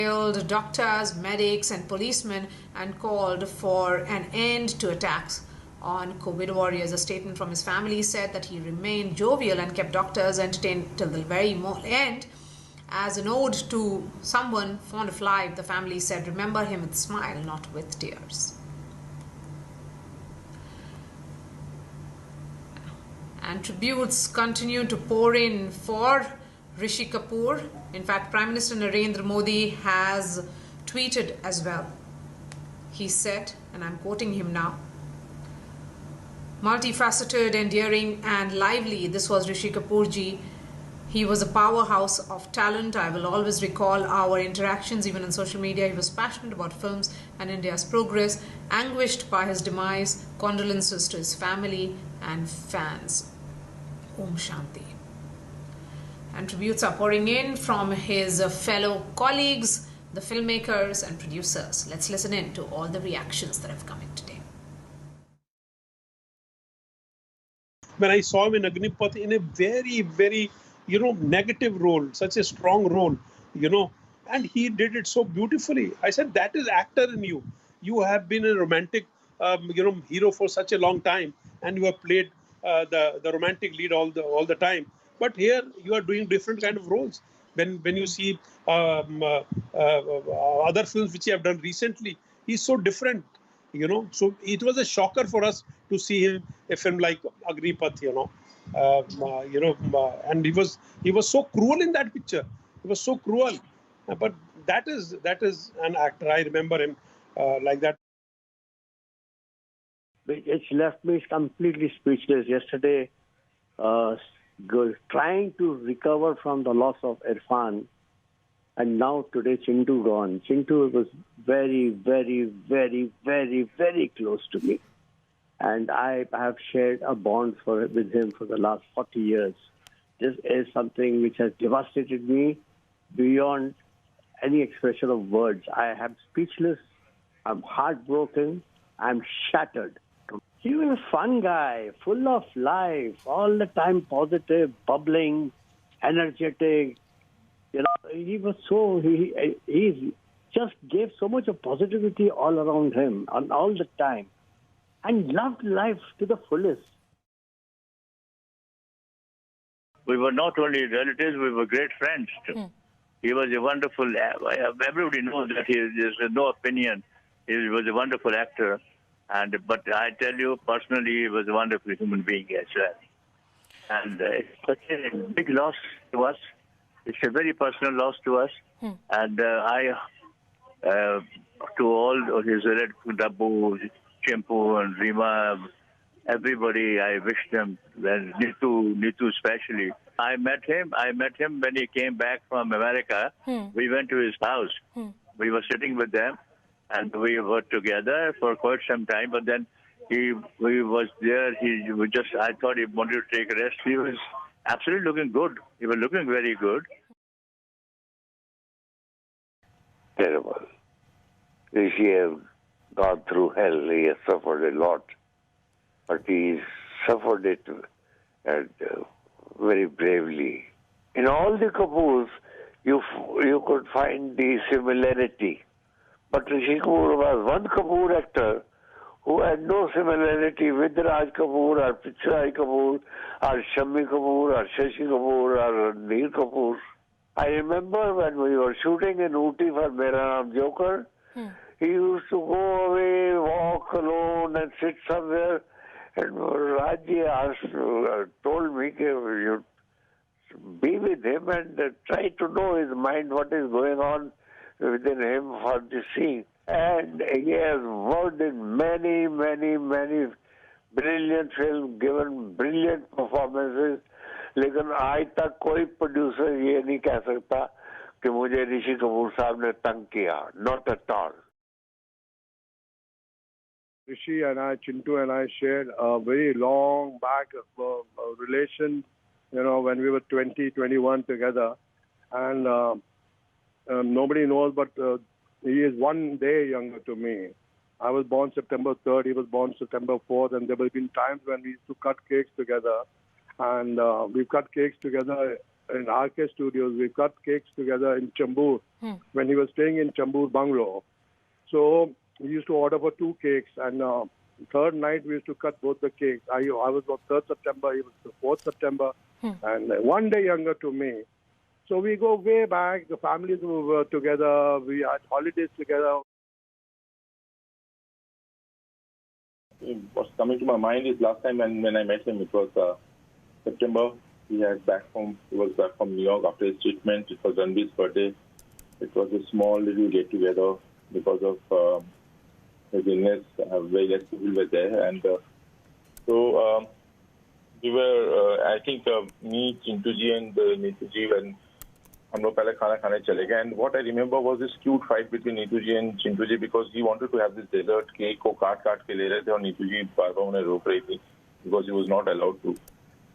hailed doctors, medics and policemen and called for an end to attacks on COVID warriors. A statement from his family said that he remained jovial and kept doctors entertained till the very end. As an ode to someone fond of life, the family said, "Remember him with a smile, not with tears." And tributes continue to pour in for Rishi Kapoor. In fact, Prime Minister Narendra Modi has tweeted as well. He said, and I'm quoting him now, "Multifaceted, endearing and lively, this was Rishi Kapoor ji. He was a powerhouse of talent. I will always recall our interactions even on social media. He was passionate about films and India's progress. Anguished by his demise, condolences to his family and fans. Om Shanti." And tributes are pouring in from his fellow colleagues, the filmmakers and producers. Let's listen in to all the reactions that have come in today. When I saw him in Agnipath in a very, very, negative role, such a strong role, and he did it so beautifully. I said, that is actor in you. You have been a romantic, hero for such a long time, and you have played the romantic lead all the time. But here you are doing different kind of roles. When you see other films which you have done recently, he's so different. So it was a shocker for us to see him a film like Agnipath, and he was so cruel in that picture. He was so cruel, but that is an actor. I remember him like that. It's left me completely speechless. Yesterday, trying to recover from the loss of Irfan, and now today Chintu gone. Chintu was very, very, very, very, very close to me. And I have shared a bond with him for the last 40 years. This is something which has devastated me beyond any expression of words. I am speechless. I'm heartbroken. I'm shattered. He was a fun guy, full of life, all the time positive, bubbling, energetic. He was he just gave so much of positivity all around him and all the time, and loved life to the fullest. We were not only relatives, we were great friends too. He was a wonderful, everybody knows that there's no opinion. He was a wonderful actor. But I tell you, personally, he was a wonderful human being as well. And it's such a big loss to us. It's a very personal loss to us. And to all his relatives, Dabbu, Chimpu and Rima, everybody, I wish them, Nitu especially. I met him when he came back from America. We went to his house. We were sitting with them. And we were together for quite some time, but then he was there. I thought he wanted to take a rest. He was absolutely looking good. He was looking very good. Terrible. Rishi has gone through hell. He has suffered a lot, but he suffered it and very bravely. In all the Kapoors, you could find the similarity. But Rishi Kapoor was one Kapoor actor who had no similarity with Raj Kapoor or Prithviraj Kapoor or Shammi Kapoor or Shashi Kapoor or Ranbir Kapoor. I remember when we were shooting in Ooty for Mera Naam Joker, he used to go away, walk alone and sit somewhere. And Rajji told me you be with him and try to know his mind, what is going on within him for the scene. And he has worked in many, many, many brilliant films, given brilliant performances. लेकिन आज तक कोई producer ये नहीं कह सकता कि मुझे ऋषि कपूर साहब ने तंग किया. Not at all. Rishi and I, Chintu and I shared a very long back relation, when we were 20, 21 together. And nobody knows, but he is one day younger to me. I was born September 3rd, he was born September 4th, and there have been times when we used to cut cakes together. And we've cut cakes together in RK Studios. We cut cakes together in Chambur when he was staying in Chambur Bungalow. So we used to order for 2 cakes, and third night we used to cut both the cakes. I was on 3rd September, he was the 4th September, and 1 day younger to me. So we go way back. The families were together. We had holidays together. What's coming to my mind is last time when I met him, it was September. He was back from New York after his treatment. It was Ranbir's birthday. It was a small little get-together because of his illness. Very less people were there. And so we were, I think, me, Chintu ji and Neetu ji, and हम लोग पहले खाना खाने चले गए. And what I remember was this cute fight between Neetu ji and Chintu ji because he wanted to have this dessert cake को काट के ले रहे थे और Neetu ji बार बार उन्हें रोक रही थी because he was not allowed to.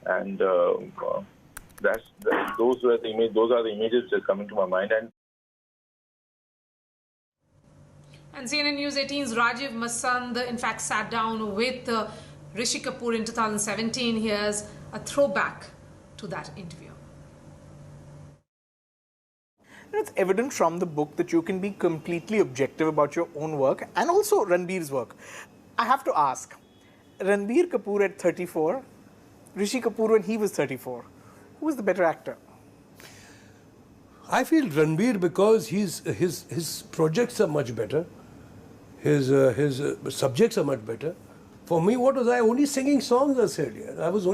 And those are the images that come into my mind. And CNN News 18's Rajiv Masand, in fact, sat down with Rishi Kapoor in 2017. Here's a throwback to that interview. It's evident from the book that you can be completely objective about your own work and also Ranbir's work. I have to ask, Ranbir Kapoor at 34, Rishi Kapoor when he was 34, who was the better actor? I feel Ranbir because his projects are much better, his subjects are much better. For me, what was I only singing songs? I said, I was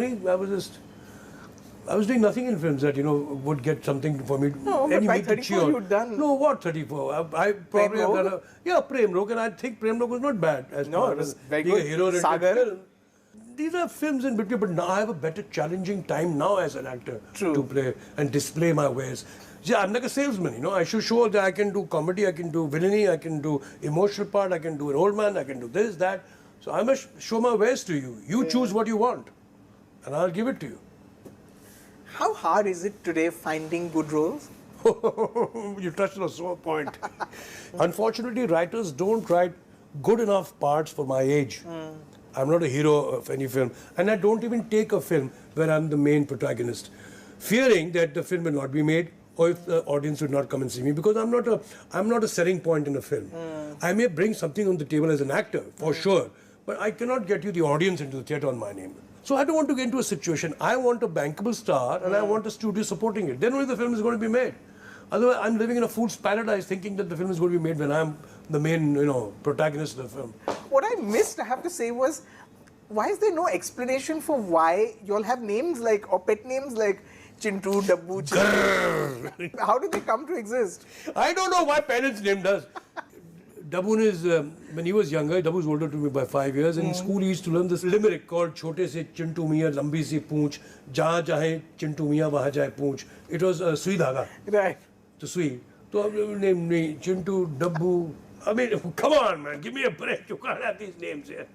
doing nothing in films that would get something for me. No, but by 34 you'd done. No, what 34? I probably have done Prem Rog, and I think Prem Rog was not bad as no, it was very good. Hero Sagar. Film. These are films in between, but now I have a better challenging time now as an actor to play and display my wares. See, I'm like a salesman, I should show that I can do comedy, I can do villainy, I can do emotional part, I can do an old man, I can do this, that. So I must show my wares to you. You choose what you want, and I'll give it to you. How hard is it today finding good roles? You touched on a sore point. Unfortunately, writers don't write good enough parts for my age. I'm not a hero of any film, and I don't even take a film where I'm the main protagonist, fearing that the film will not be made or if the audience would not come and see me, because I'm not a selling point in a film. I may bring something on the table as an actor, for sure, but I cannot get you the audience into the theatre on my name. So I don't want to get into a situation. I want a bankable star and I want a studio supporting it. Then only the film is going to be made. Otherwise, I'm living in a fool's paradise thinking that the film is going to be made when I'm the main, protagonist of the film. What I missed, I have to say, was why is there no explanation for why you all have names like, or pet names like Chintu, Dabbu, Chintu? How did they come to exist? I don't know why parents named us. Dabun is, when he was younger, Dabbu was older to me by 5 years, and in school he used to learn this limerick called Chote se Chintu Miya Lambi si Poonch, Jahan jahe Chintu Miya wahan jaye Poonch. It was Sui Dhaga. Right. To Sui. So named me Chintu, Dabbu. I mean, come on, man, give me a break. You can't have these names here.